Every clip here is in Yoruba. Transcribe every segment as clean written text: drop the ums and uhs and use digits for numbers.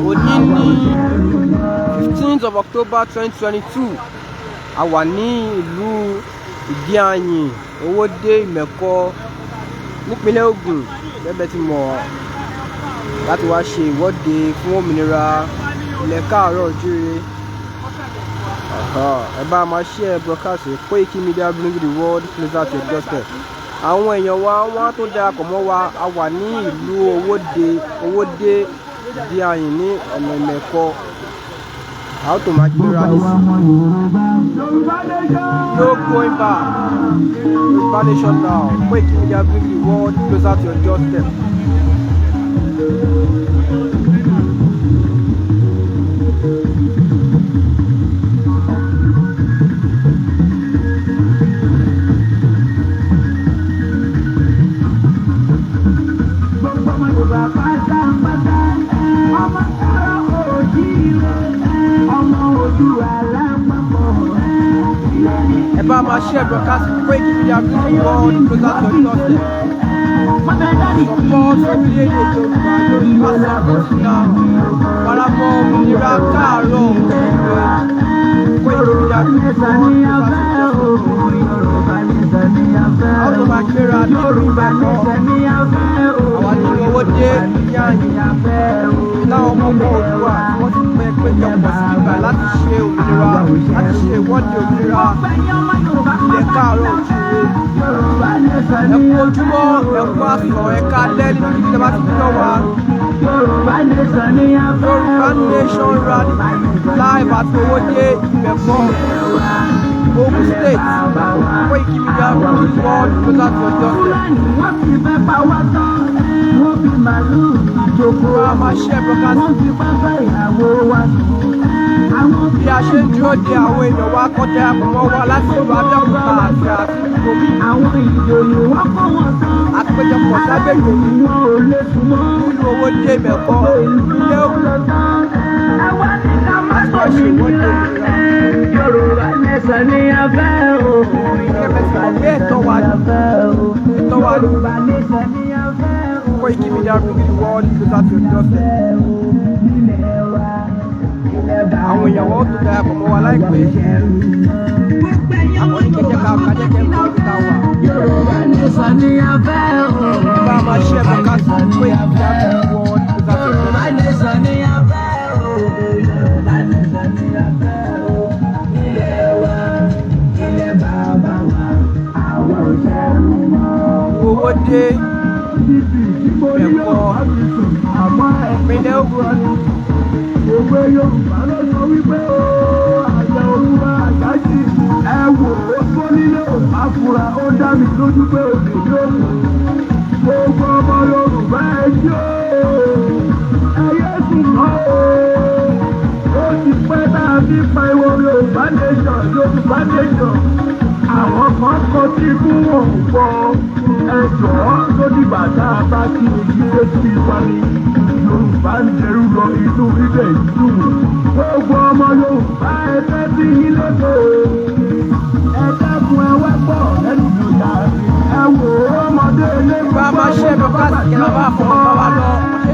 Òní 15th of October 2022. A wà ní ìlú Idi Ayin, Owode, Imeko, Ipinle Ogun, bẹ́ẹ̀ tí mọ̀, láti wá ṣe ìwọ́de fún òmìnira ilẹ̀ káàárọ̀ oòjíire. Ẹ bá máa share broadcast Koikimedia bring the world closer to your doorstep. Àwọn èèyàn wa wọ́n tó darapọ̀ mọ́ wa. A wà ní ìlú Owode Idi Ayin ní ọ̀nà Imeko. How to match the rallies? No going back. Yoruba nation now. Koikimedia bring the world closer to your doorstep. Ẹ bá máa share broadcast Koikimedia bring the world closer to your doorstep. Support orílẹ̀-èdè Yorùbá lórí àṣà àkọsílẹ̀ paramọ́ òmìnira káàárọ̀ oòjíire. Koikimedia bring the world closer to your doorstep. Àwọn tó máa gbéra lórí Imeko. Àwọn ní Owode Idi Ayin. Láwọn ọmọ Oòduà tí wọ́n ti pẹ́ péjọpọ̀ sí ibà láti ṣe òmìnira, láti ṣe ìwọ́de òmìnira ilẹ̀ káàárọ̀ oòjíire. Ẹ kú ojúmọ́, ẹ kú àsán, ẹ káalẹ́ nínú ibi tí a bá ti gbọ́ wa. Yoruba Nation Rally live at Owode Imeko, Ogun State. Koikimedia bring the world closer to your doorstep. Máa share broadcast. Bí a ṣe ń dúró de àwọn èèyàn wa kọ́ darapọ̀ mọ́ wa láti ìlú Abẹ́òkúta àti Ìkòyí. Àpéjọpọ̀ sábẹ́yìn nílùú Owode Imeko, Ipinle Ogun. Àjọ ṣe ìwọ́de òmìnira. Yorùbá nation ni a fẹ́ o. Ẹ̀tọ́ wa ni. Koikimedia bring the world closer to your doorstep. Àwọn èèyàn wọn tó darapọ̀ mọ́ wa láìpẹ́. Àwọn oníkẹ́jẹ́ kájẹ́kẹ́ mọ́ ìta wà. Yorùbá nation ni a fẹ́ o. Bá a máa share broadcast Koikimedia bring the world closer to your doorstep. Yorùbá nation ni a fẹ́ o. Yorùbá nation ni a fẹ́ o. Ilé wa, ilé bàbá wa, àwọn òṣèlú mọ́. Owode Imeko, Ipinle Ogun. Òwe Yorùbá ló sọ wípé ó àjà òwúrọ̀ àjájì ẹ wò ó tó nílé òbá fura ó dá mi lójú pé òbí yóò mú. Gbogbo ọmọ Yorùbá ẹ jó ẹyẹ sùn mọ́ o. Ó ti pẹ́ tá a fi pa ìwọ Yorùbá nation. Àwọn kan kọ́ tí fún wọn pọ̀ ẹ̀jọ̀ tó dìgbà tá a bá kí ojú tó ti wá ní. Yorùbá ń dẹrù lọ inú ilé ìlú. Gbogbo ọmọ Yorùbá ẹgbẹ́ tí ilé tó. Ẹ dákun ẹ wá pọ̀ lẹ́nu ìyá ẹ wò ó ọmọdé ilé Bá a máa share broadcast kí a bá fọwọ́ bá wa lọ.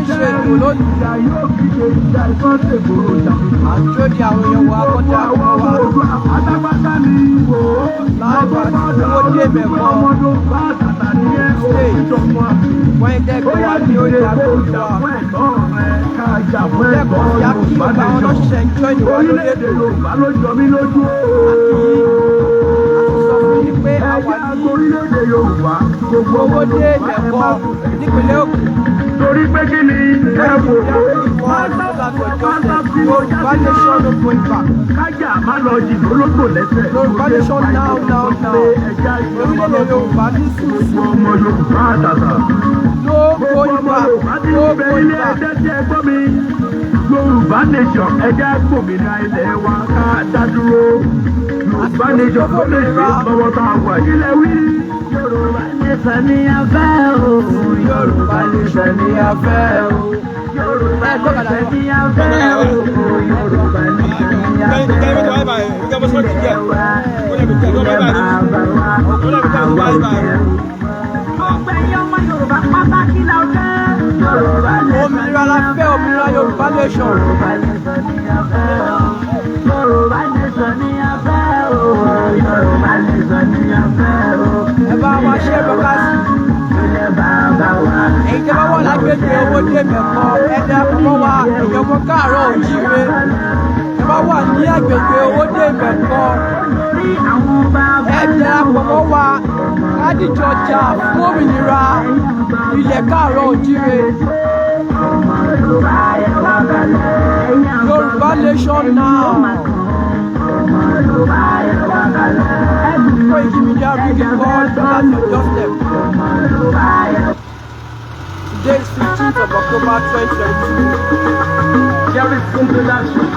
Ṣé ètò lónìí? ìjà yóò fi ṣe ìjà ìfọ́nsẹ̀ gbòòrò ìjà. Àjọ di àwọn èèyàn wa kọ́ darapọ̀ mọ́ wa. Àtàgbàtà ni wò ó. Láìpẹ́ àti Owode Imeko. Ọmọdé bá àtàtà ní ẹ̀ ìjọba. Wọ́n ń dẹ́gbẹ̀ wá ní orí àgbẹ̀wò wa. Lẹ́kọ̀ọ́ sí akíyọ̀ bá wọn lọ́ṣẹ̀ ń jọ ìwà lórílẹ̀-èdè Yorùbá ló jọ mí lójú. Sọ fún yín pé a wà ní orílẹ̀-èdè Yorùbá gbogbo Owode Imeko nípínlẹ̀ Ògùn. Torí pé kí ni ẹ wò ó. Yorùbá nation no going back. Kájà má lọ jìnnà ológbò lẹ́sẹ̀. Yorùbá nation now. Orílẹ̀-èdè Yorùbá ní sísú. Ọmọ Yorùbá àtàtà. No going back. No going back. Yorùbá nation ẹjẹ́ gbòmìnira ilẹ̀ wa ká dá dúró. Yorùbá nation tó lè ṣe lọ́wọ́ tá a wà ilẹ̀ wí. Yorùbá nation ni a fẹ́ o. Yorùbá nation ni a fẹ́ o. Yorùbá nation ni a fẹ́ o. Yorùbá nation ni a fẹ́ o. Ominira la fẹ́, Ominira Yorùbá nation. Ẹ bá wa ṣe bọ́kásì. Èyí tẹ́ bá wọ̀ lágbègbè Owode Imeko, ẹ darapọ̀ wa ìjọba káàárọ̀ òjíire. Ẹ bá wà ní agbègbè Owode Imeko, ẹ darapọ̀ wa kádìjọ jà fún òmìnira ilẹ̀ káàárọ̀ òjíire. Yorùbá nation now. Koikimedia really called that your doorstep. Today is 15th of October 2022. Jerry Introduction.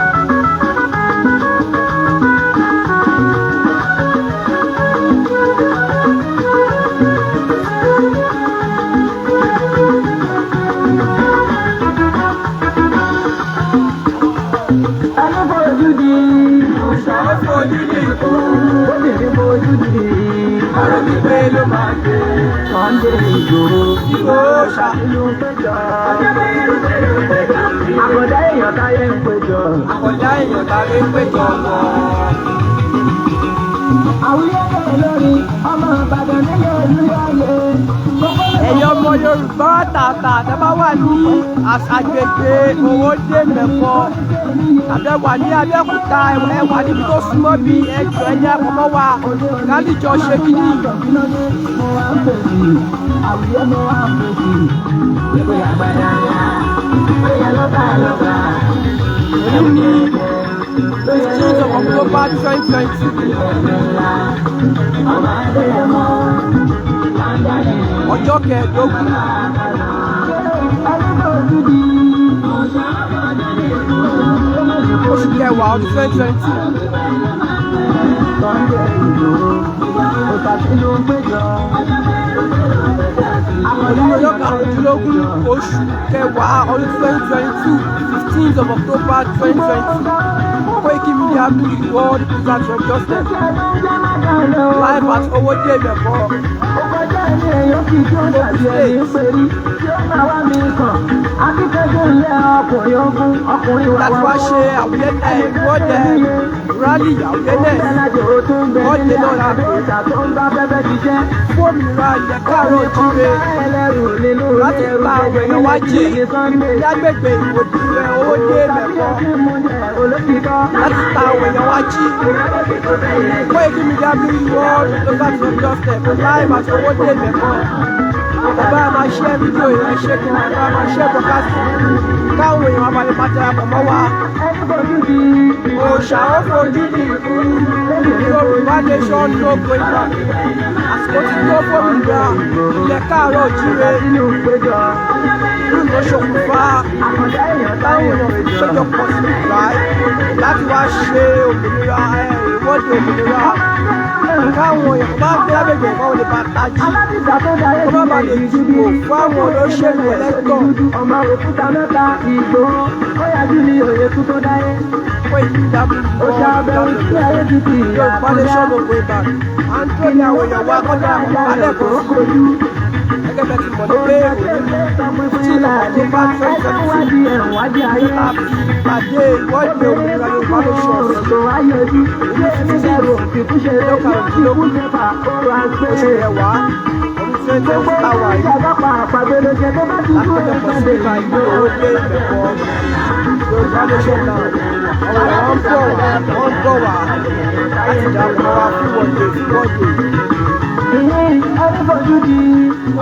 Àkọ̀dá èèyàn táyé ń péjọ. Àkọ̀dá èèyàn táyé ń péjọ lọ. Àwùjọ lórí ọmọ Ìbàdàn nílé olúyọ̀lé. Ẹ̀yin ọmọ Yorùbá tààtà tẹ́ bá wà ní agbègbè Owode Imeko, àbẹ̀wà ní Abẹ́òkúta, ẹ̀wà níbi tó súnmọ́ bí ẹjọ́ ẹ̀yẹ àkọ́kọ́ wa kálíjọ ṣe kíní. Àwùjọ mo wá ń pèsè. Ìwé àgbàdá ńlá. Bóyá lọ́ba lọ́ba. Èyí ni 15th of October 2020. Ọjọ́ kẹẹ̀ẹ́dógún. Oṣù kẹwàá ọdún 2020. Òní ọjọ́ karùndínlógún oṣù kẹwàá ọdún 2022, 15th of October 2020. Koikimedia bring the world at your doorstep. Live at Owode Imeko. Láti wá ṣe àwùjẹ́tẹ̀ ìwọ́de rally àwùjẹ́tẹ̀ ìwọ́de lọ́la fún òmìnira ilẹ̀ káàárọ̀ òjíire láti gba àwọn èèyàn wá jí ní agbègbè Owode Imeko láti ta àwọn èèyàn wá jí. Koikimedia bring the world at your doorstep. Live at Owode Imeko. Bàbá máa ṣe fídíò yẹn ṣe kí wọ́n bá máa ṣe bọ́kásì káwọn èèyàn wá balẹ̀ máa darapọ̀ mọ́ wa. Òòṣà ó fojú di Yorùbá nation ló gbé ìgbà. Àsìkò tí tó fòmìnira ilẹ̀ káàárọ̀ òjíire nínú ló ṣokùnfà táwọn èèyàn fi péjọ pọ̀ sí ìgbà láti wá ṣe òmìnira ìwọ́de òmìnira. Káwọn èèyàn bá gbé lágbègbè kan lè bá tají kó má bàa lè dìbò fún àwọn olóṣèlú ẹlẹ́gbọ̀n. Ọmọ òkúta mẹ́ta ìgbò ó yájú ní òye tó tó dáyé. Koikimedia Òṣà abẹ́rù sí ayé títì Yorùbá nation ló gbé ìgbà. À ń tó ní àwọn èèyàn wá kọjá àwọn alẹ́kọ̀ọ́ kojú. Gẹ́gẹ́ bẹ́ẹ̀ ti mọ̀ ní pé òní tí bá fẹ́ fẹ́tí àpàdé ìwọ́de òmìnira Yorùbá nation lókàrùndínlógún oṣù kẹwàá ọdún 2020 táwa yìí lápẹjọpọ̀ sí ìgbà ìgbé Owode Imeko Yorùbá nation náà. Àwọn èèyàn ń bọ̀ wá láti dàpọ̀ wá fún ìwọ́de.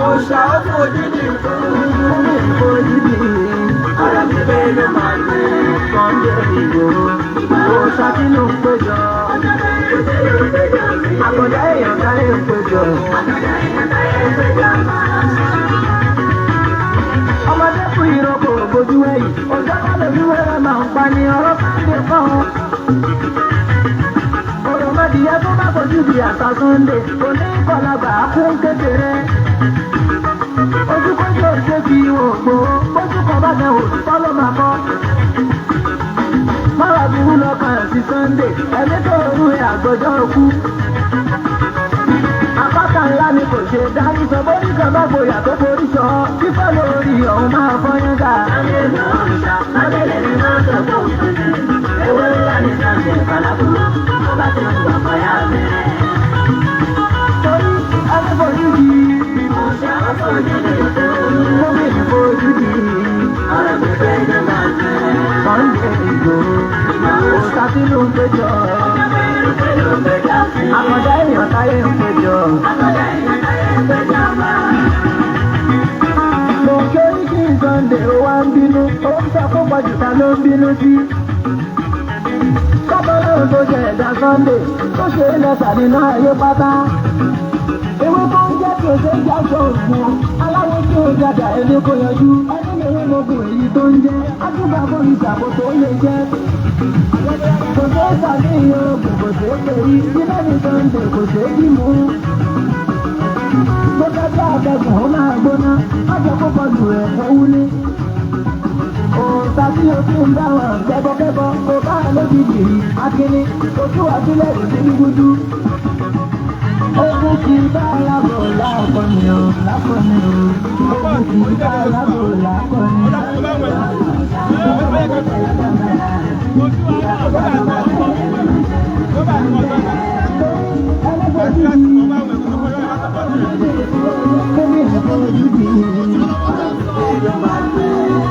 Òòṣà ó fojú di ara mi bẹ́ẹ̀ ló máa gbé Sunday Igboho. Òòṣà kí ló ń péjọ? Àkọ̀dá èèyàn táyé ń péjọ. Ọmọdé fún ìrọ́pò bójú ẹ̀yìn. Òjò bá lójú wẹ́rẹ́ máa ń pa ní ọ̀rọ̀ Sunday kan. Òròmọdìyẹ tó bá fojú di àṣà Sunday. Òní ìkọlàgbà kún kékeré. Ojúkójú òṣè fi ògbó. Bójú kan bá dẹ̀ òtítọ́ ló máa kọ́. Mọ́ra burú lọ́kàn sí Sunday. Ẹ̀mí tó rú ẹ̀ àgbọ̀jọ́ òkú. Àpáta ńlá ni kò ṣe dání sọ bórí kan bá gboyà tó forí sọ fífọ́ lórí ọ̀hún máa fọyán ká. àgbẹ̀lẹ̀ òrìṣà àgbẹ̀lẹ̀ ni máa ń sọ fún òṣèlú ewé ńlá ní sáńdẹ̀ ìfàlàbùrù tó bá ti ń gbà fọyà bẹ̀rẹ̀. torí alábòjú di ọ̀ṣà ọ̀fọ̀dé mo bí ìfojú di ọ̀rọ̀ gbẹgbẹ́ ìjọba bẹ̀rẹ̀. Sunday Igboho òòṣà tí ló ń péjọ. Àkàndá èèyàn táyé ń péjọ. Mo ké kí Sunday ó wá ń bínú, ó ń sọ fún pọ̀jùta ló ń bínú sí. Kọ́bọ̀lọ́run tó ṣe ẹ̀dá Sunday tó ṣe é lẹ́sà nínú ayé pátá. Ewé tó ń jẹ́ kí o ṣe ń jáṣọ òògùn, aláwọ̀ tí ó jàjà ẹni kò yanjú. Ẹni lè wé mogun èyí tó ń jẹ́, ájúbà fún ìṣàkóso ó lè jẹ́. Kò ṣe é ṣàníyàn oògùn, kò ṣe é pèrí, ilé ní Sunday kò ṣe é dì mú. Tó fẹ́ bí àtẹ̀gùn ó máa gbóná, má jẹ́ kó kọlù rẹ̀ kó wúlé. Òòṣà tí o fi ń bá wọn kẹ́bọ́kẹ́bọ́, kò bá a lójijì rí, akíní, kò tú wá sílẹ̀ ìdí gúdú. Ogun kì í bá alábò lákọni o, lákọni o. Ogun kì í bá alábò lákọni.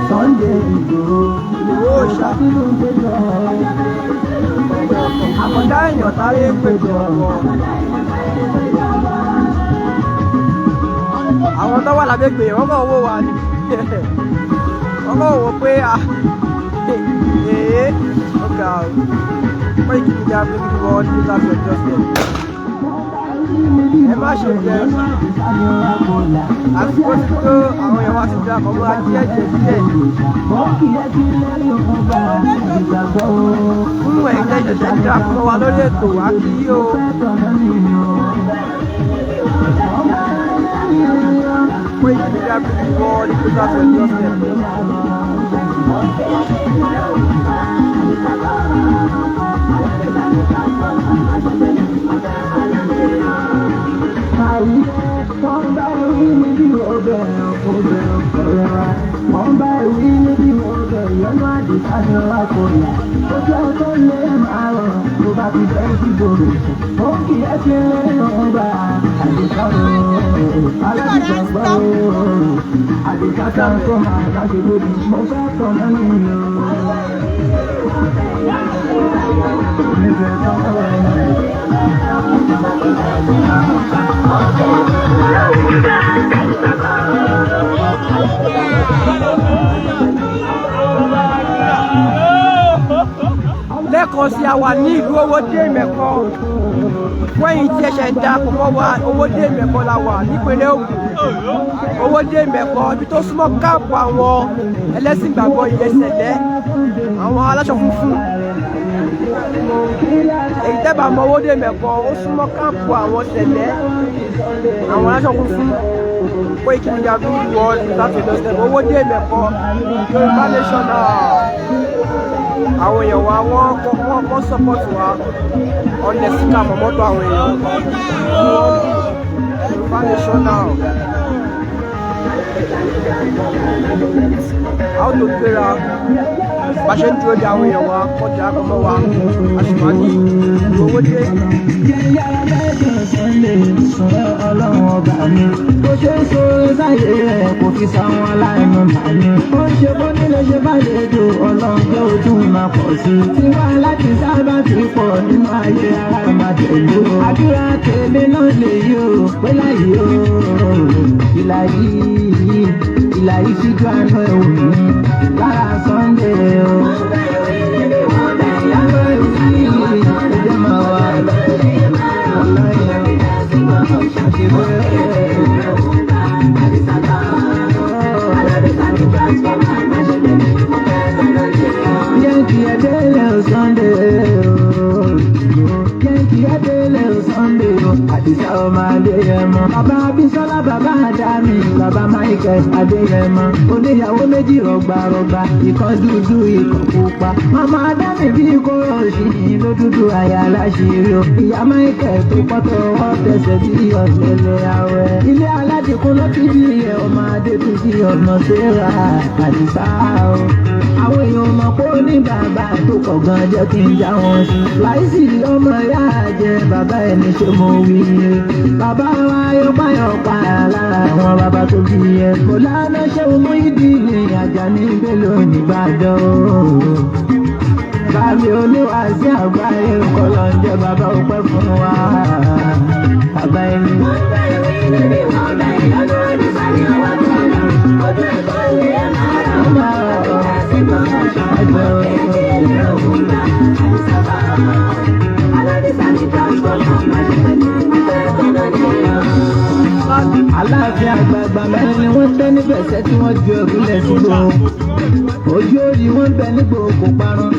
Sunday Igboho, òòṣà tí ló ń péjọ. Àkàndá èèyàn táyé ń péjọ. Àwọn tó wà lágbègbè wọ́n kàn wò wá ní wọ́n kàn wò pé ọ̀gá o Koikimedia bring the world news at your doorstep. Ẹ má ṣe jẹ́ àsìkò tí tó àwọn èèyàn wá sí ìjà kan máa díẹ̀ díẹ̀. Fún ẹ̀yin tẹ́jọ́ tẹ́jọ́ àkọ́kọ́ wa lórí ètò wa kí o. Koikimedia bring the world news at your doorstep. Wọ́n bá wí níbi ọbẹ̀ ọbẹ̀ ọ̀rẹ́ wa. Wọ́n bá wí níbi ọbẹ̀ lọ́nà àdìsá ni wọ́n kò yà. Ojú ọjọ́ lè máa rọ̀ tó bá ti bẹ́ẹ̀ sí gbòòrò. Ó kì í ẹ́ ti lé ọgbà àdìsá ooo. Aládìsá gbọ́ ooo. Àdìsá tá ń kọ́ máa láti lóbi. Mo fẹ́ tọ̀ lẹ́nu mi ooo. Nífẹ̀ẹ́ tọ́kọ̀ ẹ̀ lẹ́kọ̀ọ́ sí àwa ní ìlú Owode Imeko fún ẹ̀yin tí ẹ̀ṣẹ̀ ń da àkọ́kọ́ wa Owode Imeko la wà nípínlẹ̀ Ogun. Owode Imeko ibi tó súnmọ́ káàpù àwọn ẹlẹ́sìn ìgbàgbọ́ ilẹ̀ Sẹ̀lẹ̀, àwọn aláṣọ funfun. Èyí tẹ́ bá mọ Owode Imeko ó súnmọ́ káàpù àwọn Sẹ̀lẹ̀, àwọn aláṣọ funfun. Koikimedia bring the world news at your doorstep. Owode Imeko Yorùbá nation àwọn èèyàn wa wọ́n support wa ọ̀nà síkà mọ́mọ́tò àwọn èèyàn Yorùbá nation now. How to gbéra bá ṣe ń dúró de àwọn èèyàn wa kọjá àkọ́mọ́ wa àṣùwádìí Owode. Ọlọ́run ọba mi kò ṣe é so sáyé rẹ̀ kò fi sáwọn aláìmọ̀ màmí. Ó ń ṣe bó nílé ṣe bá lè do Ọlọ́run pé ó tún máa pọ̀ sí i. Tiwa láti sábà ti pọ̀ nínú ayé ara ìmàjẹ̀lú. Àdúrà tèmi náà lè yí o pé láyé o. Ìlà yìí síjú àánú ẹ̀ wò mí lára Sunday o. Ìyàwó ìwúrí ẹ̀jẹ̀ máa wà ọ̀láyẹ̀ Yankee Adele Sunday, Yankee Adele Sunday, Àdìsá ọmọ Adéyẹmọ. Bàbá Bísọ́lá bàbá Àdámi bàbá Michael Adéyẹmọ. Oníyàwó méjì rọgbàrọgbà ìkan dúdú ìkan pupa. Màmá Adámi bí kóró sí ló dúdú àyà láṣìírí o. Ìyá Michael tó pọ́tọ̀ wọ́n tẹ̀sẹ̀ bí ọ̀sẹ̀lẹ̀ àwẹ̀. Ilé aládìkún ló ti bí ọmọ Adétúnjì ọ̀nà Sẹ́ra Àdìsá o. Àwọn èèyàn mọ̀ pé ó ní bàbá tó kọ̀ gan jẹ́ kí n já wọn sí. Láìsí ọmọ ìyá jẹ bàbá ẹni ṣe mo wí. Bàbá wa yọpáyọpá lára àwọn bàbá tó bí ẹ. Kò lánà ṣé o mú ìdí ní Àjàní Bello nìbàdàn o. Bàbá oníwàásí àgbáyé nǹkan lọ ń jẹ bàbá ọpẹ́ fún wa. Bàbá ẹni. Wọ́n bẹ̀rẹ̀ wí níbi wọ́n bẹ̀rẹ̀ lọ́dún ọdún sáré ọwọ́ tó lọ. Ojú ẹ̀kọ́ ilé ẹ̀ máa rà ó máa rà ó máa sì gbọ́ ọ̀ṣọ́. Èjì ilé òun gbà àdìsá bá ọmọ. Aládìsá ní transport ọmọ ṣẹlẹ̀ ní ìpínlẹ̀ Aláàfin àgbààgbà mẹ́rin ni wọ́n tẹ́ níbẹ̀ ṣẹ́ tí wọ́n ju ẹ̀gúnlẹ̀ sígbó. Ojú orí wọn bẹ nígbò kò parun.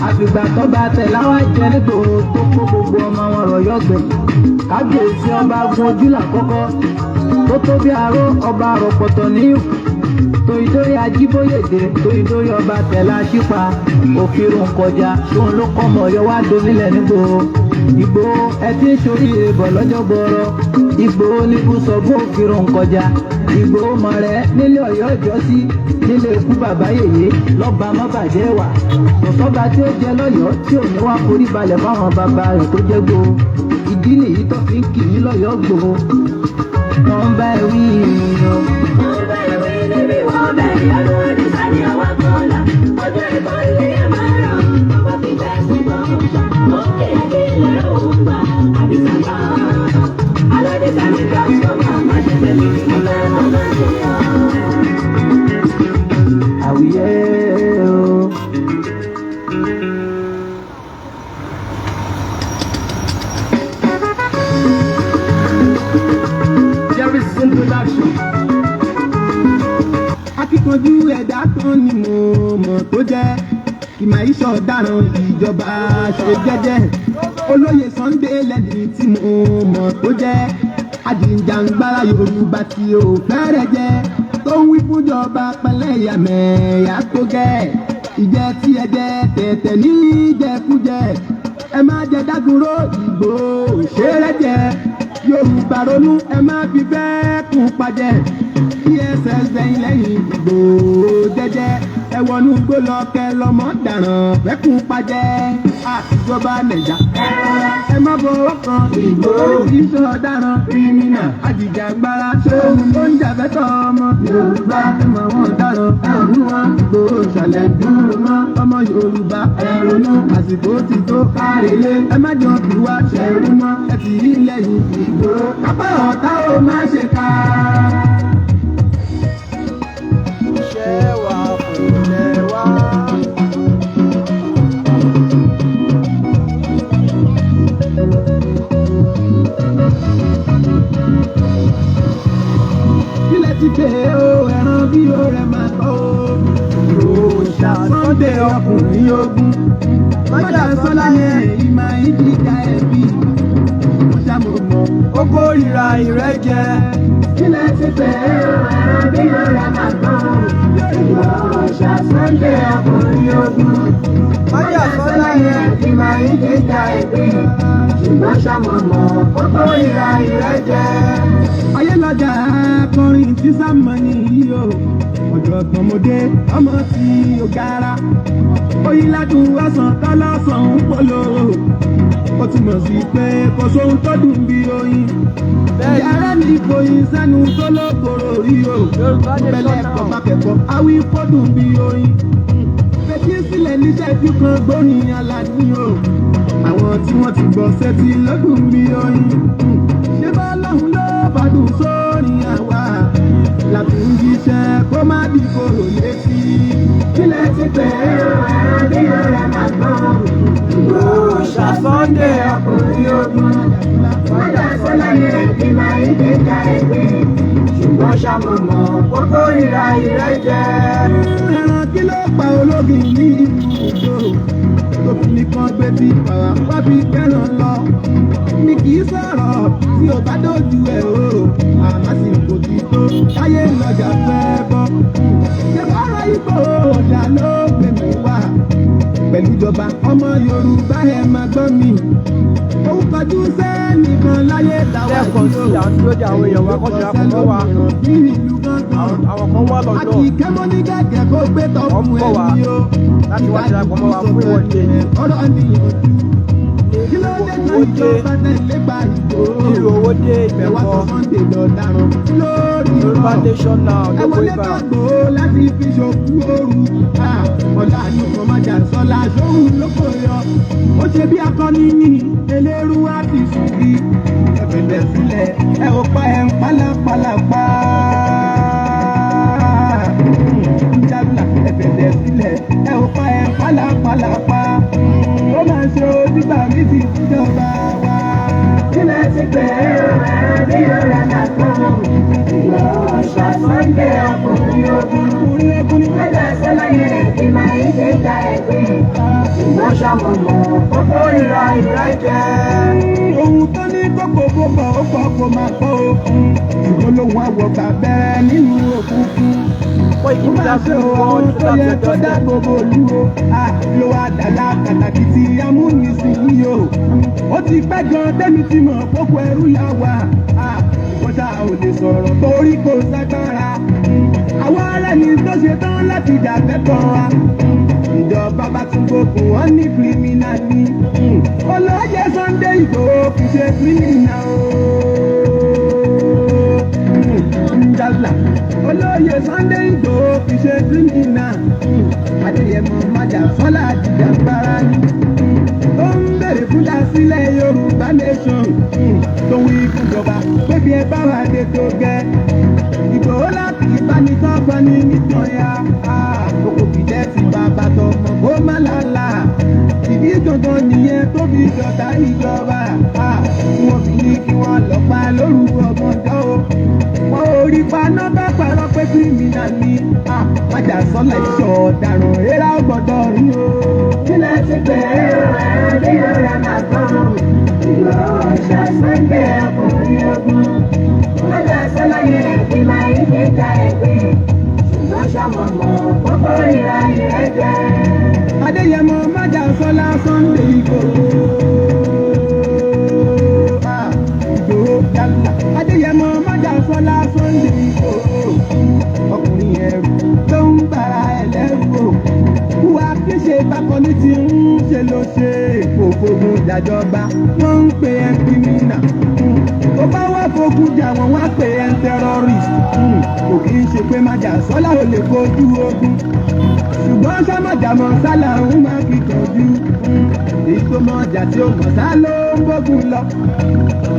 Àfìgbà tó bá tẹ̀ láwá jẹ nígbò tó kó gbogbo ọmọ wọn rọ̀yọ́ gbẹ. Kábíyèsí ọba gun ojú làkọ́kọ́. Tó tó bí aró ọba àròpọ̀tọ̀ níyù. Torítorí Ajíbóyèdè torítorí ọba tẹ̀lá ṣípa. Òfìrùn kọjá tóun ló kọ́ mọ̀ ọ̀yọ́ wá domílẹ̀ nígbò. Ìgbòho ẹ ti ń ṣoríire bọ̀ lọ́jọ́ gbọ́rọ̀. Ìgbòho ní kú sọ bó òfìrùn kọjá. Ìgbòho mọ̀ rẹ̀ nílé Ọ̀yọ́ ìjọ́sí nílé ikú bàbá yèyé lọ́ba mọ́bàjẹ́ wà. Kọ̀sọ́ba tí ó jẹ lọ́yọ̀ọ́ tí ò ní wá forí balẹ̀ fáwọn bàbá rẹ̀ tó jẹ́ gbòho. Ìdí nìyí tó fi ń kì í lọ́yọ̀ọ́ gbòho. Wọ́n bá ẹ wí ìrìnà. Wọ́n bá ẹ wí níbi wọ́n bẹ̀ yọ̀dọ̀ ọdún sáré ọwọ́ kọ́lá. Ọjọ́ ìbọn ilé ẹ̀ máa rọ̀. Ọba fi bẹ́ẹ̀ sí bọ́ ọ̀ṣọ́. Ó kéèké ilé òun gbà àdìsá bá ọmọ. Aládìsá ní transport ọmọ ṣẹlẹ̀ ní ìpínlẹ̀ Nàìjíríà. Àwùyé o. Jerry's introduction. Akíkanjú ẹ̀dá kan ni mo mọ̀ tó jẹ́ kí màá yí sọ̀daràn ìjọba ṣe jẹ́jẹ́. Olóyè Sunday lẹ́ni tí mo mọ̀ tó jẹ́ ajìjàngbara Yorùbá tí ò fẹ́rẹ̀ jẹ́ tó ń wí fúnjọba pẹ̀lẹ́yàmẹ̀yà tó gẹ̀. Ìjẹ tí ẹ jẹ tẹ̀tẹ̀ ní jẹkújẹ ẹ má jẹ dágunró Ìgbòho ṣeré jẹ. Yorùbá ronú ẹ má fi bẹ́ẹ̀ kún pajẹ. ESS lẹ́yìn lẹ́yìn Ìgbòho jẹ́jẹ́ ẹ wọnú gbólọ kẹ lọmọ dàrán fẹ́kún pajẹ. Àtijọba Nàìjà ẹ má bọwọ́ kan Ìgbòho iṣẹ́ ọ̀daràn kírímínà ajìjàgbara ṣóhun tó ń jàfẹ́tọ̀ ọmọ Yorùbá ẹ mọ̀ wọ́n dáràn ẹ̀rù wọn Ìgbòho ṣàlẹ̀ dúró mọ́ ọmọ Yorùbá ẹ̀rọnú àsìkò ti tó kárẹ̀lé ẹ má jọ fi wá ṣẹ̀rú mọ́ ẹ ti rí lẹ́yìn Ìgbòho kápá ọ̀tá ó má ṣe ká. Ti pè ó ẹran bí ó rẹ̀ máa tọ́ ó. Òòṣà Sunday ọkùnrin ogun. Lọ́jà sọ́lá yẹn ìmọ̀ ìdíjà ẹ̀bí. Mo ṣàmùmọ̀ ó kórìíra ìrẹ́jẹ. Kílẹ̀ ti pè ó ẹran bí ó rẹ̀ máa tọ́ ó. Òòṣà Sunday ọkùnrin ogun. Lọ́jà sọ́lá yẹn ìmọ̀ ìdíjà ẹ̀bí. Mo ṣàmùmọ̀ ó kórìíra ìrẹ́jẹ. Ayé lọ́jà akọrin tí sámọ́ni yìí o. Ọ̀jọ̀gbọ́n mọdé ọmọ tí ó gara. Oyin ládùn ọsàn tọ́lọ́sàn ń polo. Ó túmọ̀ sí pé kò sóhun tó dùn bí oyin. Yàrá ní ìfòyín sẹ́nu tó lókòrò rí o. Bẹ́lẹ̀ ẹ̀kọ́ bá kẹ́kọ̀ọ́ awí kó dùn bí oyin. Fetí sílẹ̀ níṣẹ́jú kan gbórin Alani o. Àwọn tí wọ́n ti gbọ́ sétí lọ́dún bí oyin. Ṣé bá lọ́hùn ló fàdùn sórí àwa? Làtún jíṣẹ́ kó má bí kòrò létí. Kílẹ̀ ti pè é ẹran bí ọ̀rẹ́ máa gbọ́n. Òòṣà Sunday ọkùnrin ogun. Wọ́n dá sọ́lá yẹn ìmọ̀ ìdíjà ẹgbẹ́. ṣùgbọ́n ṣàmùmọ̀ kókó ìra ìrẹ́jẹ. Ẹran kí ló pa ológin ní ìlú tó fi nìkan gbé bí pàrà wá bí kẹ́ràn lọ. Mi kì í sọ̀rọ̀ tí ò bá dójú ẹ̀ o, àmọ́ sì kò tí tó táyé lọ́jà fẹ́ bọ́. Ṣé bọ́rọ̀ ipò ọ̀dà ló gbé mi wá? Pẹ̀lú ìjọba ọmọ Yorùbá ẹ̀ máa gbọ́ mi. Òun kọjú sẹ́nìkan láyé táwa lẹ́ẹ̀kan sí à ń dúró de àwọn èèyàn wa kọ́ ṣe àpò mọ́ wa. àwọn kan wá lọ́dọ̀ àti ìkẹ́mọ́ ní gẹ́gẹ́ kó gbé tọkùn ẹ̀mí o. láti wá ṣe àpò mọ́ wa fún Ìwọ́de. ọ̀rọ̀ nìyẹn. Kí ló dé tó ìjọba tẹ̀lé gba ìgbò? Ìlú Owode Ẹ̀wá Imeko. tó Sunday lọ dáràn lórí Yorùbá nation now ẹ lóko wọlé ibà. gbàgbó láti fi ṣòkú ooru. Ọ̀la ni kò má jà sọ́la sóhun lóko yọ. Ó ṣe bí akọni ní elérú wá fi ṣùgbí. Ẹ bẹ̀rẹ̀ sílẹ̀ ẹ ò pa ẹ̀ ń pálapàlapà. Jábìlà ẹ bẹ̀rẹ̀ sílẹ̀ ẹ ò pa ẹ̀ ń pálapàlapà. Ó máa ṣe ojúgbà mi ti jọba wa. Ilé ti pè é rẹ̀ ní ìrọ̀lẹ́ nàkó. Ìlọ ṣàtúndé ọkùnrin ogun. Orin ẹkún ní Ẹ̀dá sẹ́láyé ìmọ̀ ìṣe ìjà ẹ̀gbìn. Ṣùgbọ́n ṣàmùmọ̀ kókó ìra ìrẹ́jẹ. ohun tó ní kókó kókó ó pọ̀ kó máa kó okun. Ìgbólóhùn àwọ̀gbà bẹ̀rẹ̀ nínú òkùnkùn. Koikimedia Ṣé ohun tó yẹ kó dá gbogbo olúwo? Ló wá dàda pàtàkì tí amúnisìn yìí o. Ó ti pẹ́ gan tẹ́mi ti mọ̀ kókó ẹrú là wà. Ìkọ́jà ò lè sọ̀rọ̀ torí kò ságbára. Àwọn ará ni tó ṣe tán láti jà fẹ́tọ̀ wa. Ìjọba bá tún gbógun wọn ní kírímínà ni. Olóyè Sunday Igboho kì í ṣe kírímínà o. Njàlá olóyè Sunday Igboho kì í ṣe kírímínà. Adéyẹmọ májà sọ́lá àjìjàgbara ni. Ó ń bèrè fún dásílẹ̀ Yorùbá nation. Tó wí fún ìjọba pé bí ẹ bá wà dé tó gẹ́. Ìgbòho láti ìbánitọ́gbọ́ ní nítorí àkókò fìdẹ́ ti bàbá tọmọ kó má lálà. Ìdí gangan nìyẹn tó fi jọta ìjọba. Wọ́n fi ní kí wọ́n lọ pa lóru ọmọdé o. Wọ́n ò rí paná bá parọ́ pé kírímìnà ni. Májà sọ́lá ìṣọ̀ ọ̀daràn eré ọgbọ̀dọ̀ rí o. Ilé ti pè é rẹ̀ ní ìrọ̀lẹ́ nàkó. Ìlọ ṣàtúndé ọkùnrin ogun. Ẹ̀dá sẹ́láyé ìmọ̀ ìṣe ìjà ẹ̀gbìn. Ṣùgbọ́n ṣàmùmọ̀ kókó ìra ìrẹ́jẹ. Adéyẹmọ májà sọ́lá Sunday Igboho. Igboho yálà. Adéyẹmọ májà sọ́lá Sunday Igboho. Ọkùnrin ẹrù ló ń bára ẹlẹ́rù o. Wúwa kí ṣe bákan ní ti ń ṣe ló ṣe òfògùn ìdájọba. Wọ́n ń pè ẹ́ kírímínà. Tó bá wá fogun jà wọ́n wá pè ẹ́ terrorist. Kò kì í ṣe pé májà sọ́lá ò lè kojú ogun. Ṣùgbọ́n sámọ̀jàmọ̀ sálà ń máa fi tọ́jú. Èyí tó mọ ọjà tí ó mọ̀ sá ló ń bógun lọ.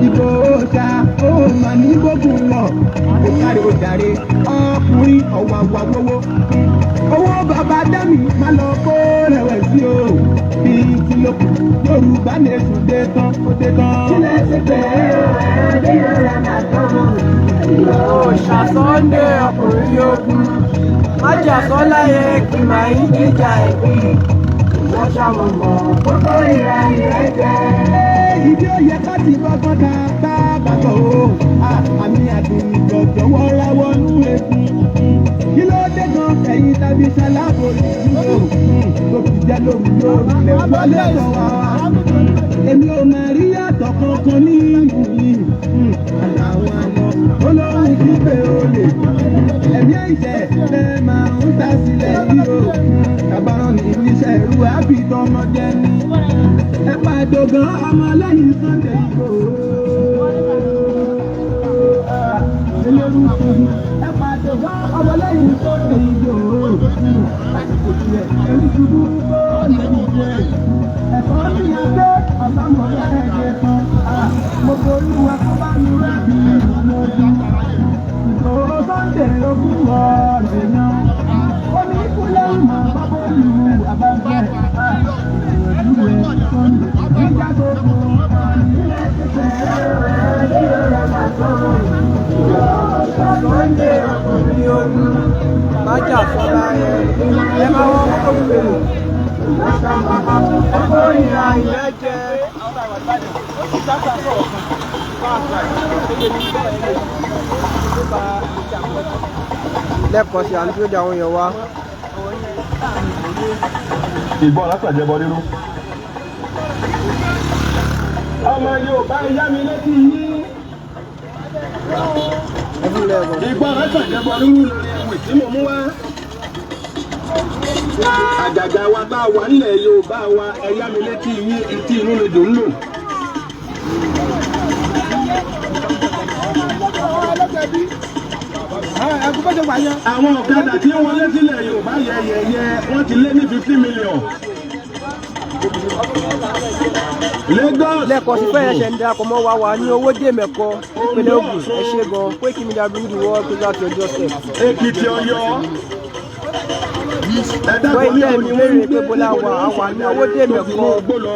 Ìgbòho ṣá ó mà ní bógun lọ. Ó kárí ó jàre ọkùnrin ọ̀wàwà wọ́wọ́. Owó bàbá dámì máa lọ kó rẹ̀wẹ̀sì o. Bí ti lókù Yorùbá nation dé tán ó dé tán. Ilé ti pè é rẹ̀ ní ìrọ̀lẹ́ nàkó. Ìlọ ṣàtúndé ọkùnrin ogun. Májà sọ́lá yẹ kí màá yí ìjà ẹ̀gbìn. Ṣùgbọ́n ṣàmùmọ̀ kókó ìra ìrẹ́jẹ. Ìdí òye ká ti bọ́gbọ́n ta bá bàtọ̀ o. Àmì àdùnnìjọ jọ̀wọ́ ráwọ́ nú egun. Kí ló dé gan ẹ̀yin tàbí ṣalábò ìlú o? Tó fi jẹ́ lóru lóru lè wọlé ọ̀rọ̀ wa. Èmi ò mà rí yàtọ̀ kankan nínú yìí. Àtàwọn àlọ́ olóhùn kígbe olè. Ẹ̀mí ẹ̀jẹ̀ lẹ máa ń ta sílẹ̀ yìí o. Àbáràn ní iṣẹ́ ìlú àbídọ́mọdé ní. Ẹ pàdógán ọmọ lẹ́yìn Sunday Igboho. Ẹ pàdógán ọmọ lẹ́yìn Sunday Igboho. Àsìkò tiẹ̀ ẹni dúdú bọ́ọ̀lù ìjẹ́. Ẹ̀kọ́ ní abẹ́ àbámọ̀lá ẹ̀jẹ̀ kan. Mo borí wa kó bá mi rẹ̀ bí ìmọ̀ọ́dún. Ìgbòho Sunday ogún ọ̀rẹ́ yan. Omi ìkúlẹ̀ ìmọ̀ bábọ́ọ̀lù àbájẹ́. Ìrìnàjò rẹ̀ Sunday nígbà gbogbo. Ilé ti pè é rẹ̀ ní ìrọ̀lẹ́ nàkó. Ìlọ ṣàtúndé lẹ́ẹ̀kan sí à ń dúró de àwọn èèyàn wa. ìbọn látàjẹbọ nínú. ọmọ Yorùbá yá mi létí yín. ìbọn látàjẹbọ nínú lórí ẹ̀wì tí mo mú wá. àjàgà wa bá wà nílẹ̀ Yorùbá wa ẹ yá mi létí yín etí inú ni dùn ún lò. àwọn ọ̀kadà tí wọ́n lé sílẹ̀ Yorùbá yẹyẹyẹ wọ́n ti lé ní 50 million. Lagos lẹ́ẹ̀kan sí fẹ́ẹ́ ṣe ń darapọ̀ mọ́ wa wà ní Owode Imeko Ipinle Ogun ẹ ṣé gan Koikimedia bring the world closer to your doorstep. Èkìtì Ọ̀yọ́. Wọ́n ilé ẹ̀mí lérè pé bọ́lá wà ní Owode Imeko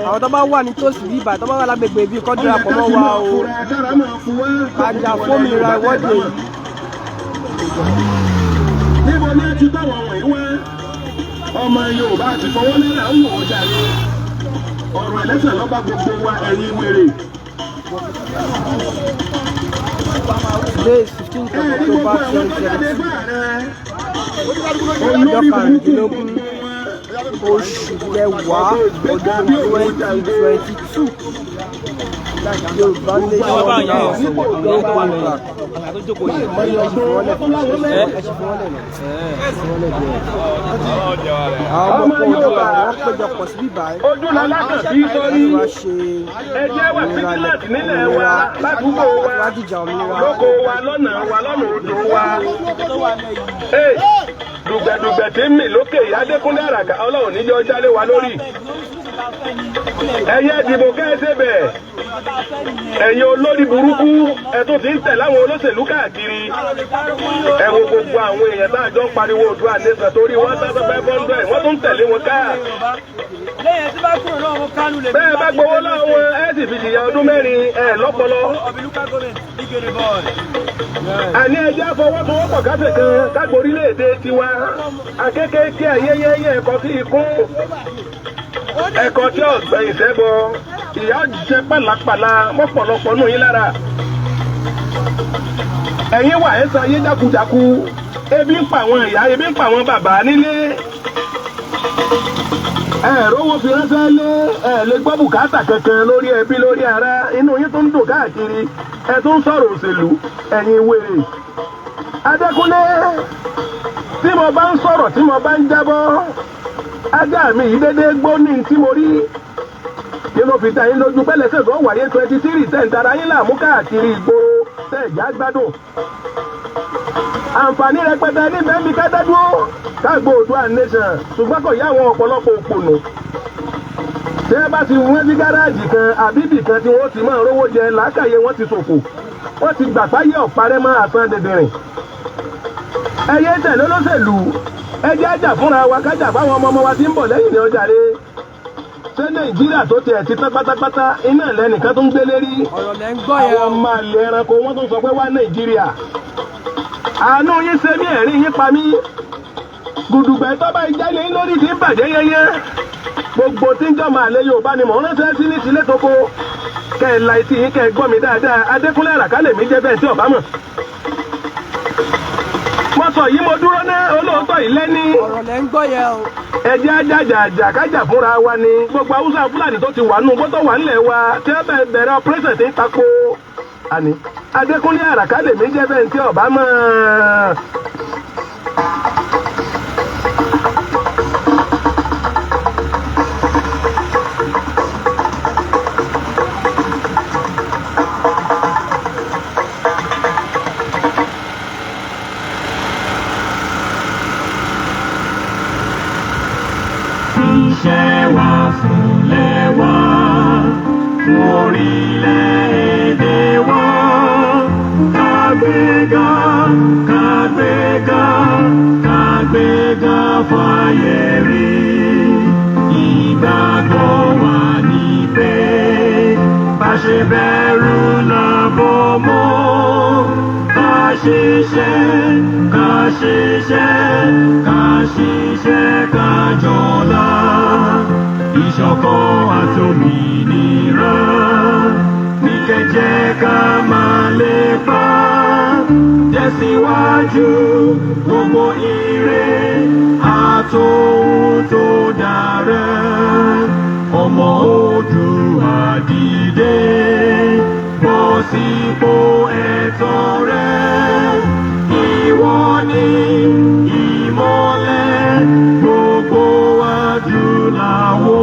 àwọn tó bá wà ní tòsí bíbà tó bá wà lágbègbè bíi kọ́ darapọ̀ mọ́ wa o kájà fómìnira ìwọ́de yìí. níbo ni ẹ ti bá wọn wọ̀nyí wá ọmọ Yorùbá ti fọwọ́ nílẹ̀ ń wò ó jáde ọ̀rọ̀ ẹlẹ́sẹ̀ lọ́ba gbogbo wa ẹ̀yin wèrè. Today is 15th of October 2017. Ọjọ́ karùndínlógún oṣù kẹwàá ọdún 2022. Yorùbá nation now no going back. Àwọn ọmọ Yorùbá wọ́n péjọpọ̀ sí bíbá ẹ̀. ojú lalákàn bí sọ́rí ẹjẹ́ wà sígílẹ̀tì nílẹ̀ wa ládùúgbò wa lóko wa lọ́nà odò wa. dùgbẹ̀dùgbẹ̀ tí ń mì lókè Adékúnlé Àràká Ọlọ́run níjọ́ jálé wa lórí. ẹ̀yin ìdìbò kẹ́ẹ̀sẹ̀ bẹ̀ ẹ̀yin olórí burúkú ẹ̀tún ti ń tẹ̀ láwọn olóṣèlú káàkiri ẹ wo gbogbo àwọn èèyàn tá a jọ ń pariwo Oòduà nation torí wọ́n sábà 500 wọ́n tún tẹ̀lé wọn ká. bẹ́ẹ̀ bá gbowó lọ́wọ́ ẹ sì fi jìyà ọdún 4 ẹ̀ lọ́pọlọ. àní ẹjẹ́ àfọwọ́sowọ́pọ̀ káfẹ́ kan kágbó orílẹ̀-èdè tiwa akékèké ayẹyẹ ẹ̀kọ́ sí ikú ẹ̀kọ́ tí ọ̀gbẹ́ ìṣẹ́bọ ìyá jẹ pàlàpàlà mọ́pọ̀lọpọ̀ nù yín lára. ẹ̀yin wà ẹ́ san ayé jákujáku ebi ń pa àwọn ìyá ebi ń pa àwọn bàbá nílé. rówó fi ránṣẹ́ lé lè gbọ́ bùkátà kankan lórí ẹbí lórí ara inú yín tó ń dùn káàkiri ẹ tó ń sọ̀rọ̀ òṣèlú ẹ̀yin wèrè. Adékúnlé tí mo bá ń sọ̀rọ̀ tí mo bá ń jábọ́ ajá mi yìí dédé gbó ní tí mo rí kí ló fi dá yín lójú pẹ́lẹ́sẹ̀ tó wáyé 23 tẹ̀ǹtara yín láàmú káàkiri ìgboro tẹ̀jà gbádùn. àǹfààní rẹpẹtẹ níbẹ̀ ń bí ká dádúró káàgbó Oòduà nation ṣùgbọ́n kò yá àwọn ọ̀pọ̀lọpọ̀ òpònú. tí ẹ bá ti wọ́n sí gáràjì kan àbíbì kan tí wọ́n ti máa rówó jẹ làákàyè wọ́n ti ṣòfò wọ́n ti gbà páyé ọ̀parẹ́ mọ́ àsán dẹ̀dẹ̀rìn. ẹyẹ tẹ̀lé olóṣèlú ẹjẹ́ àjà fúnra wa kájà fáwọn ọmọ wa tí ń bọ̀ lẹ́yìn ní ọjà rẹ̀. ṣé Nàìjíríà tó tiẹ̀ ti tán pátápátá iná lẹ́nìkan tó ń gbélé rí. àwọn ọmọ àlè ẹranko wọ́n tún sọ pé wá Nàìjíríà. àánú yín ṣe mí ẹ̀rín yín pa mí. gùdùgbẹ̀ tó bá ìjálè yín lórí ti ń bàjẹ́ yẹyẹ. gbogbo tí ń jọmọ àlè Yorùbá ni mò ń ránṣẹ́ sí ní tilé toko. kẹ́ ẹ̀ la etí yín kẹ́ ẹ gbọ́ mi dáadáa Adékúnlé Àràká lèmi jẹ́ bẹ́ẹ̀ tí ọ̀bá mọ̀. mo sọ yìí mo dúró ná olóòótọ́ ìlẹ́ni. ọ̀rọ̀ lẹ́ ń gbọ́ yẹn o. ẹjẹ́ ajájà kájà fúnra wa ni gbogbo Haúsá Fúlàní tó ti wà nù gbọ́tọ̀ wà nílẹ̀ wa tí wọ́n bẹ̀rẹ̀ ọpẹ́rẹ́sẹ̀ tí ń tako. àní Adékúnlé Àràká lèmi jẹ́ bẹ́ẹ̀ tí ọ̀bá mọ̀. Iṣẹ́ wa fúnlẹ̀ wa, orílẹ̀-èdè wa, kàgbéga, kàgbéga, kàgbéga fáyé rí. Ìgbàgbọ́ wa ní pé bá ṣe bẹ̀rù lọ́bọ̀ mọ́. Ká ṣiṣẹ́, ká ṣiṣẹ́, ká ṣiṣẹ́, ká jọ. síwájú gbogbo ire àtòhun tó dára. Ọmọ Oòduà dìde, bọ́ sípò ẹ̀tọ́ rẹ. Ìwọ ni ìmọ́lẹ̀ gbogbo adúláwọ̀.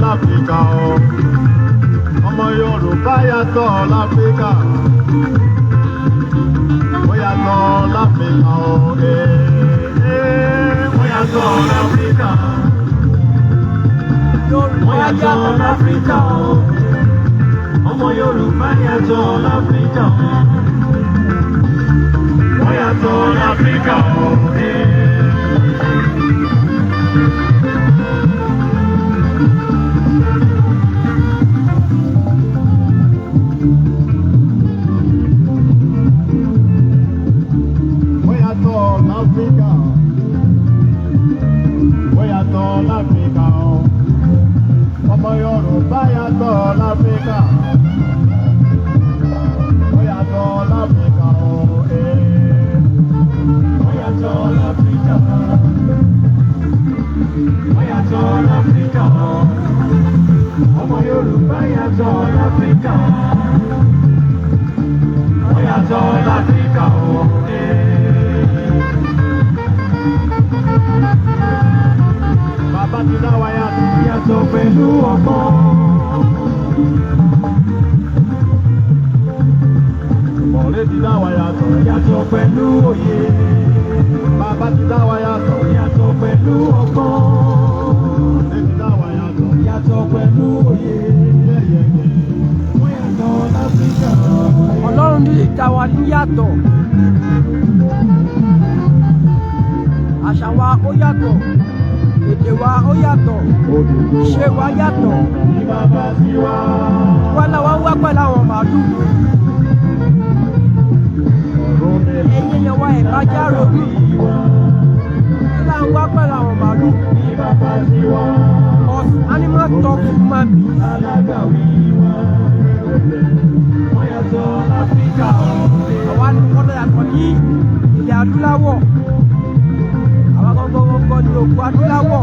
L'Africa o, ọmọ Yorùbá yàtọ̀ l'Africa, ó yàtọ̀ l'Africa o, ó yàtọ̀ l'Africa, Yorùbá yàtọ̀ l'Africa o, ọmọ Yorùbá yàtọ̀ l'Africa o, ó yàtọ̀ l'Africa o. L'Africa o, ọmọ Yorùbá yàtọ̀ l'Africa, ó yàtọ̀ l'Africa o, ó yàtọ̀ l'Africa, ó yàtọ̀ l'Africa o, ọmọ Yorùbá yàtọ̀ l'Africa, ó yàtọ̀ l'Africa o. Bàbá ti dá wa yàtọ̀ pẹ̀lú ọgbọ́n. Mọ̀lẹ́ ti dá wa yàtọ̀ pẹ̀lú òye. Bàbá ti dá wa yàtọ̀ pẹ̀lú ọgbọ́n. Mọ̀lẹ́ ti dá wa yàtọ̀ pẹ̀lú òye. Wọ́n yàtọ̀ l'Africa. Ọlọ́run ní ìdá wa níyàtọ̀. Àṣà wa ó yàtọ̀. Èdè wa ó yàtọ̀, ìṣe wa yàtọ̀. Wọ́n làwọn wá pẹ̀lú àwọn màálù. Ẹ̀yin yẹn wá ẹ̀ka járó bí. Kí là ń wá pẹ̀lú àwọn màálù? Cause animal talk human being. Àwa ni wọ́n lọ yàtọ̀ ní ilẹ̀ adúláwọ̀. Àwa gangan ni òkú adúláwọ̀.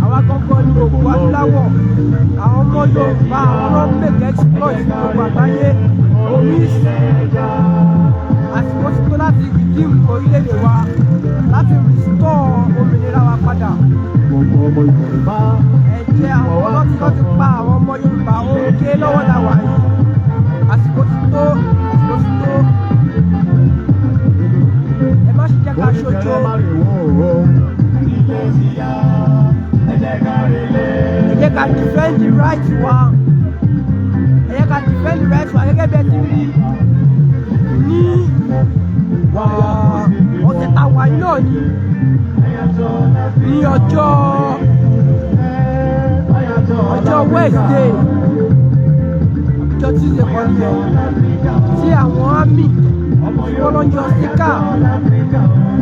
Àwa gangan ni òkú adúláwọ̀. Àwọn ọmọ Yorùbá àwọn ọmọ mẹ́kẹ́ exploit gbogbo àgbáyé. Omi àsìkò ti tó láti redeem orílẹ̀-èdè wa, láti restore òmìnira wa padà. Ẹ̀jẹ̀ àwọn ọlọ́tí ti pa àwọn ọmọ Yorùbá oké lọ́wọ́ la wà yìí. Àsìkò ti tó, àsìkò ti tó. Ẹ má ṣe jẹ́ ká ṣojo. Ẹ jẹ́ ká defend the right wa. Ẹ jẹ́ ká defend the right wa gẹ́gẹ́ bí ẹ ti rí ní ọ̀sẹ̀ tàwa náà ní ọjọ́ Wednesday, ọjọ́ Tuesday kan nìyẹn, tí àwọn àmì wọ́n lọ́jọ́ síkà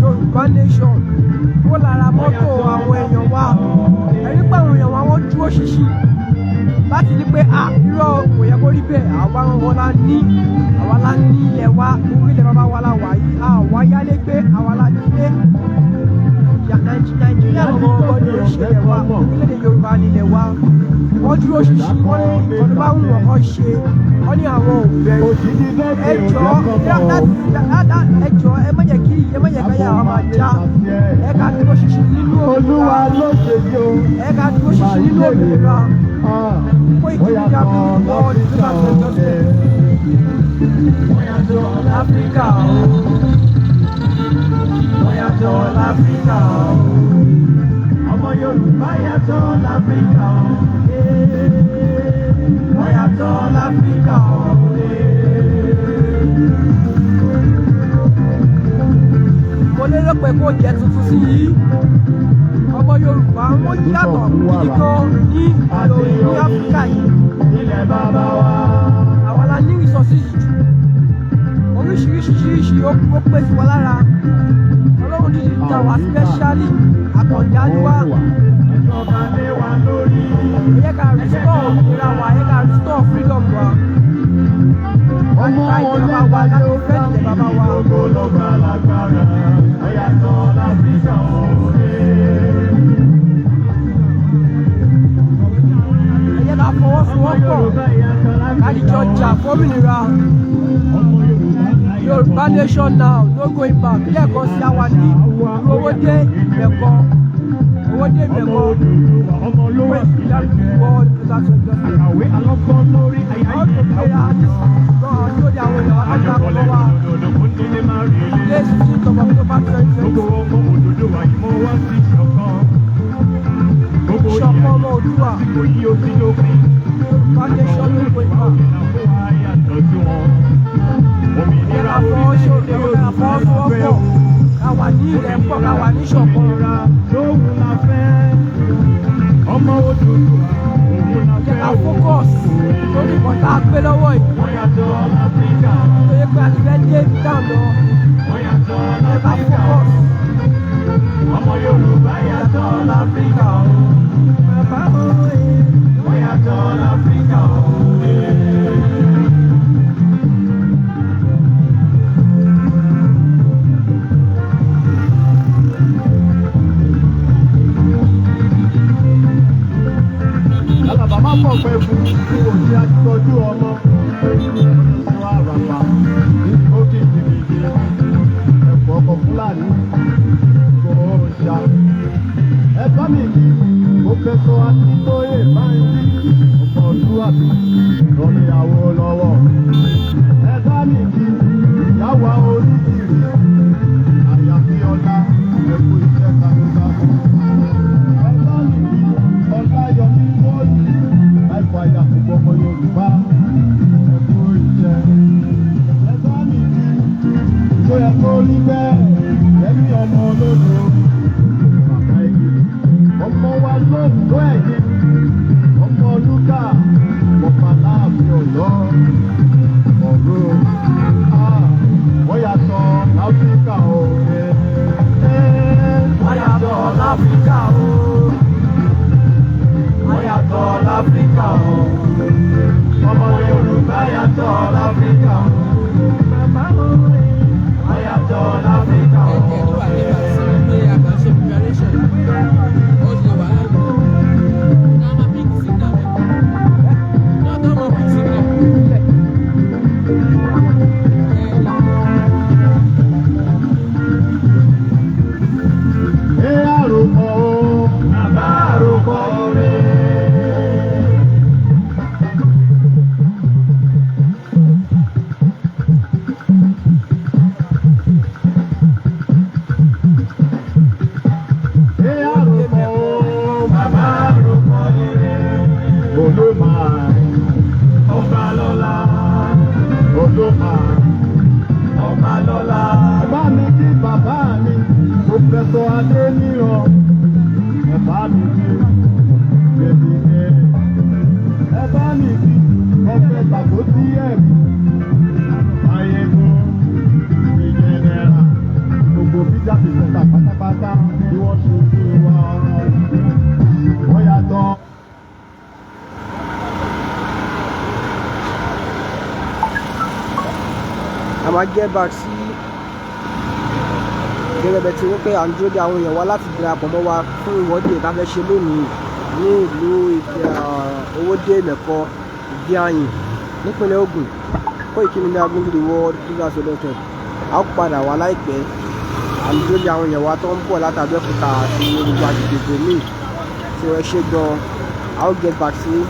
Yorùbá nation wọ́n lára mọ́tò àwọn èèyàn wa. Ẹni pé àwọn èèyàn wa wọ́n dúró ṣinṣin láti ní pé irọ́ kò yẹ kó rí bẹ́ẹ̀. Àwa la ní ilẹ̀ wa, orílẹ̀ bàbá wa la wà yìí. Àwa yálégbé, àwa la nílé. Nàìjíríà gbogbo ni òṣèlè wa, orílẹ̀-èdè Yorùbá nílẹ̀ wa. Wọ́n dúró ṣinṣin, wọ́n ní ìtọ́jú bá wù wọ́n kọ́ ṣe. Wọ́n ní àwọn òbẹ̀ ẹjọ́ ẹ má jẹ́ kí káyà wa máa já. Ẹ ká dúró ṣinṣin nínú òmìnira. Ẹ ká dúró ṣinṣin nínú òmìnira. Koikimedia bring the world to doorstep. Africa, Africa, ọmọ Yorùbá yàtọ̀ l'Áfíríkà, yàtọ̀ l'Áfíríkà. Mo lérò pé kó jẹ́ tuntun sí yìí. Ọmọ Yorùbá wọ́n yàtọ̀ gidi gan ní Áfíríkà yìí. Ilẹ̀ bàbá wa. Àwọn la ní ìsọsí oríṣiríṣi ó pèsè wa lára. Ọlọ́run ti dá wa spẹ́ṣálì àkàndá ni wá. Ìjọba lé wa lórí. Ẹ yẹ ká restore òmìnira wa, ẹ yẹ ká restore freedom wa. Ọmọ ìjọba wa láti fẹ́ ìjọba wa. Gbogbo ló gbà lágbára. Ó yàtọ̀ l'Áfíríkà òde. Ẹ yẹ ká fọwọ́sowọ́pọ̀ láti jọ jà fómìnira. Yorùbá nation now, no going back. Lẹ́ẹ̀kan sí àwa ní Owode Imeko. Owode Imeko. Wọ́n ìpínlẹ̀ Ogun láti ọjọ́ sí. Àwé alọ́gbọ́n lórí ayé. How to play that? Lọ́wọ́ tó di àwọn èèyàn wákàtí àkọ́kọ́ wa. Ilé ìsìnkú ìjọba tó bá tẹ̀ ń tẹ̀. Gbogbo ọmọ òdòdó wa yìí mọ́ wá sí ìṣọ̀kan. Gbogbo Ìṣọ̀kan ọmọ Oòduà. òyì ó sí lópin. Yorùbá nation no going back. Ìjọba fọwọ́sowọ́pọ̀. Káwa ní ilẹ̀ pọ̀, káwa ní ìṣọ̀kan. Lóhùn la fẹ́, ọmọ Odùduwà, òun la fẹ́. Ìjọba focus lórí ìbọn tá a gbé lọ́wọ́ yìí. Wọ́n yàtọ̀ l'Áfíríkà. Tó yẹ pé a ti fẹ́ dé ibi táwọn lọ. Wọ́n yàtọ̀ Ìjọba l'Áfíríkà. focus. Ọmọ Yorùbá yàtọ̀ l'Áfíríkà. Wọ́n yàtọ̀ l'Áfíríkà. Alàbà máa pọ̀ pẹ́ fún òsì àtìtọ́jú ọmọ. Sọ àràpà ó kì í dìbìdì. Ẹ̀fọ́ ọkọ̀ Fúlàní kò ṣá. Ẹ bá mi kí Pòfẹ́sọ̀ Akíntóyè Báyìí ọmọ Olúwàbí lọ́mìyàwó lọ́wọ́. Ẹ bá mi kí Yàwá Oríṣiríṣi àyàfi ọlá ẹ̀kú iṣẹ́ kanúkánú. Ẹ bá mi kí Ọláyọmí Bọ́ọ̀lù láìpẹ́ àyà gbogbo ọmọ Yorùbá ẹ̀kú iṣẹ́. Ẹ bá mi kí tó yẹ kó rí bẹ́ẹ̀ lẹ́mí ọmọ olódo. Bàbá igi ọmọ wa lóòótọ́ ẹ̀yìn ọmọ Lúkà ọ̀pá láàfin ọ̀yọ́ ọ̀rọ̀ wọ́n yàtọ̀ l'Áfíríkà o. Wọ́n yàtọ̀ l'Áfíríkà o. Wọ́n yàtọ̀ l'Áfíríkà o. Ọmọ Yorùbá yàtọ̀ l'Áfíríkà o. Wọ́n yàtọ̀ l'Áfíríkà o. Àròkọ o. Bàbá àròkọ ire. Àròkọ o. Bàbá àròkọ ire. Olómà Ọba lọ́lá. Olómà. Ọba lọ́lá. Bá mi kí bàbá mi, Pòfẹ́sọ̀ Adéníran. Ẹ bá mi kí bèbí ẹ. Ẹ bá mi kí Pòfẹ́sọ̀ Àkótíyẹ̀m. Ayégun ìjẹnẹra. Gbogbo bíjà ti sọ̀tà pátápátá bí wọ́n ṣe ṣe wá. Wọ́n yàtọ̀. A máa get back sí gẹ́gẹ́ bẹ́ẹ̀ tí wọ́n pé à ń dúró de àwọn èèyàn wá láti darapọ̀ mọ́ wa fún ìwọ́de tá a fẹ́ ṣe lónìí ní ìlú Owode Imeko Idi Ayin nípínlẹ̀ Ogun. Koikimedia bring the world to doorstep. A ó padà wá láìpẹ́. À ń dúró de àwọn èèyàn wá tó ń bọ̀ láti Abẹ́òkúta àti gbogbo àgbègbè míì tí wọ́n ṣe gan-an. I'll get back to you.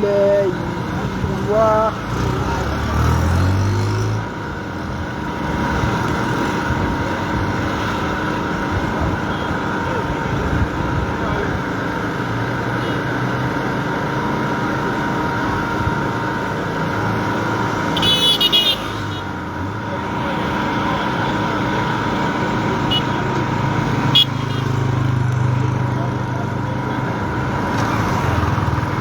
Ilẹ̀ ìwà.